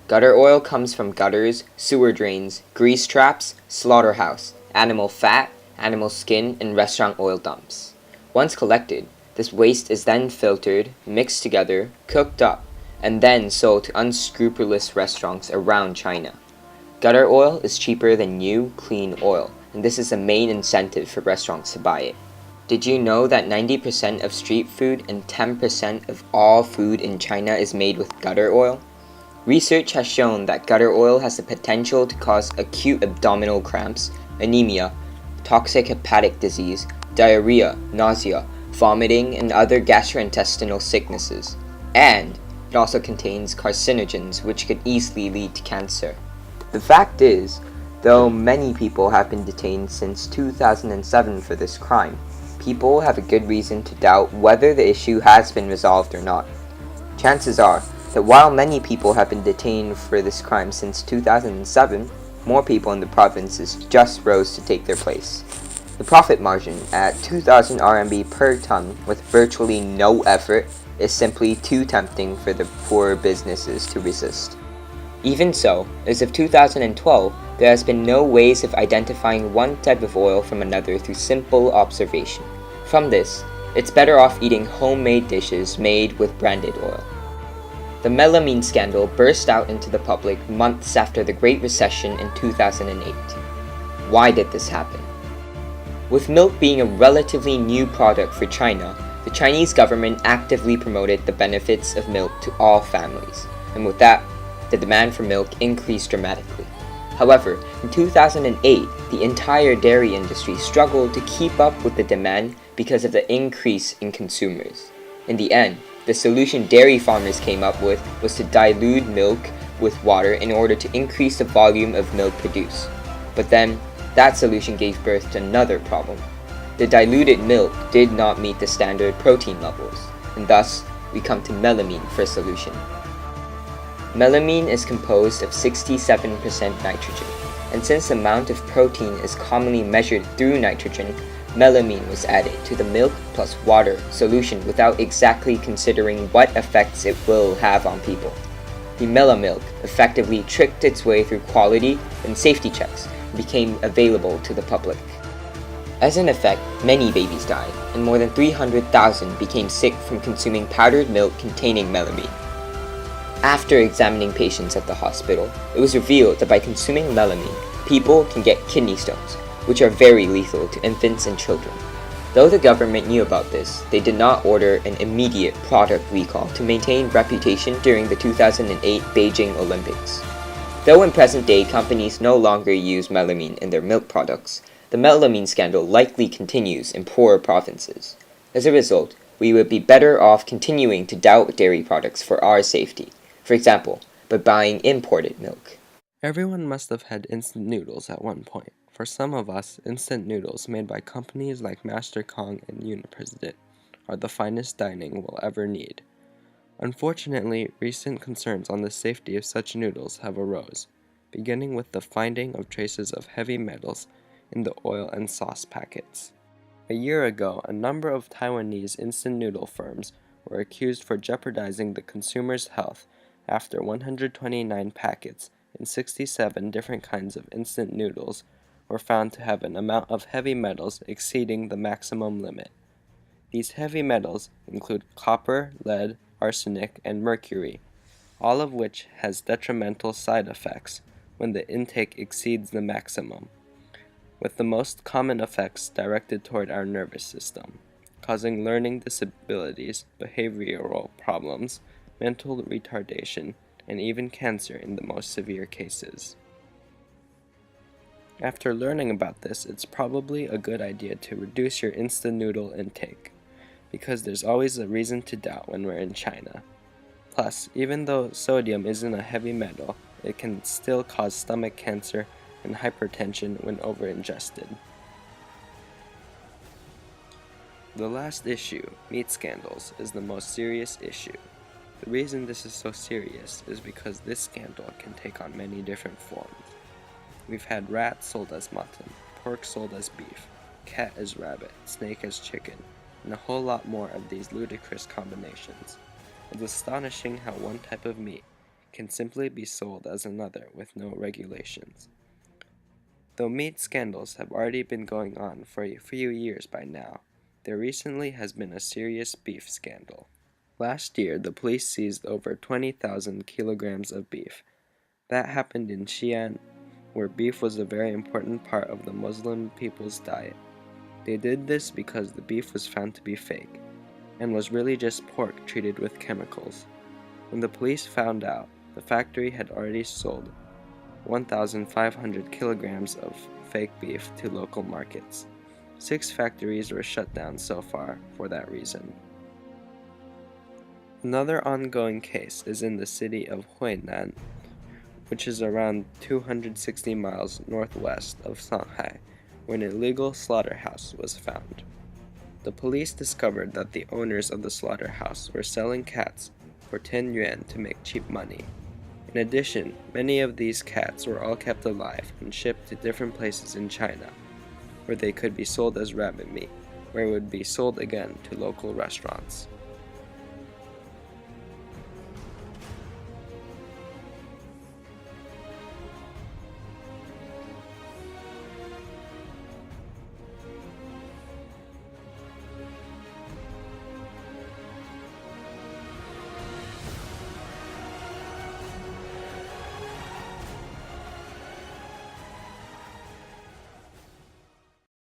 Gutter oil comes from gutters, sewer drains, grease traps, slaughterhouse, animal fat, animal skin, and restaurant oil dumps. Once collected, this waste is then filtered, mixed together, cooked up, and then sold to unscrupulous restaurants around China. Gutter oil is cheaper than new, clean oil, and this is the main incentive for restaurants to buy it. Did you know that 90% of street food and 10% of all food in China is made with gutter oil? Research has shown that gutter oil has the potential to cause acute abdominal cramps, anemia, toxic hepatic disease, diarrhea, nausea, vomiting, and other gastrointestinal sicknesses. And it also contains carcinogens which could easily lead to cancer. The fact is, though many people have been detained since 2007 for this crime, people have a good reason to doubt whether the issue has been resolved or not. Chances are that while many people have been detained for this crime since 2007, more people in the provinces just rose to take their place. The profit margin at 2,000 RMB per ton with virtually no effort is simply too tempting for the poor businesses to resist. Even so, as of 2012, there has been no ways of identifying one type of oil from another through simple observation. From this, it's better off eating homemade dishes made with branded oil. The melamine scandal burst out into the public months after the Great Recession in 2008. Why did this happen? With milk being a relatively new product for China, the Chinese government actively promoted the benefits of milk to all families, and with that, the demand for milk increased dramatically. However, in 2008, the entire dairy industry struggled to keep up with the demand because of the increase in consumers. In the end, the solution dairy farmers came up with was to dilute milk with water in order to increase the volume of milk produced. But then, that solution gave birth to another problem. The diluted milk did not meet the standard protein levels, and thus, we come to melamine for a solution. Melamine is composed of 67% nitrogen, and since the amount of protein is commonly measured through nitrogen, melamine was added to the milk plus water solution without exactly considering what effects it will have on people. The melamilk effectively tricked its way through quality and safety checks and became available to the public. As an effect, many babies died, and more than 300,000 became sick from consuming powdered milk containing melamine. After examining patients at the hospital, it was revealed that by consuming melamine, people can get kidney stones, which are very lethal to infants and children. Though the government knew about this, they did not order an immediate product recall to maintain reputation during the 2008 Beijing Olympics. Though in present day companies no longer use melamine in their milk products, the melamine scandal likely continues in poorer provinces. As a result, we would be better off continuing to doubt dairy products for our safety, for example, by buying imported milk. Everyone must have had instant noodles at one point. For some of us, instant noodles made by companies like Master Kong and Unipresident are the finest dining we'll ever need. Unfortunately, recent concerns on the safety of such noodles have arose, beginning with the finding of traces of heavy metals in the oil and sauce packets. A year ago, a number of Taiwanese instant noodle firms were accused for jeopardizing the consumer's health after 129 packets in 67 different kinds of instant noodles were found to have an amount of heavy metals exceeding the maximum limit. These heavy metals include copper, lead, arsenic, and mercury, all of which has detrimental side effects when the intake exceeds the maximum, with the most common effects directed toward our nervous system, causing learning disabilities, behavioral problems, mental retardation, and even cancer in the most severe cases. After learning about this, it's probably a good idea to reduce your instant noodle intake, because there's always a reason to doubt when we're in China. Plus, even though sodium isn't a heavy metal, it can still cause stomach cancer and hypertension when over-ingested. The last issue, meat scandals, is the most serious issue. The reason this is so serious is because this scandal can take on many different forms. We've had rat sold as mutton, pork sold as beef, cat as rabbit, snake as chicken, and a whole lot more of these ludicrous combinations. It's astonishing how one type of meat can simply be sold as another with no regulations. Though meat scandals have already been going on for a few years by now, there recently has been a serious beef scandal. Last year, the police seized over 20,000 kilograms of beef. That happened in Xi'an, where beef was a very important part of the Muslim people's diet. They did this because the beef was found to be fake, and was really just pork treated with chemicals. When the police found out, the factory had already sold 1,500 kilograms of fake beef to local markets. 6 factories were shut down so far for that reason. Another ongoing case is in the city of Huinan, which is around 260 miles northwest of Shanghai, where an illegal slaughterhouse was found. The police discovered that the owners of the slaughterhouse were selling cats for 10 yuan to make cheap money. In addition, many of these cats were all kept alive and shipped to different places in China, where they could be sold as rabbit meat, where it would be sold again to local restaurants.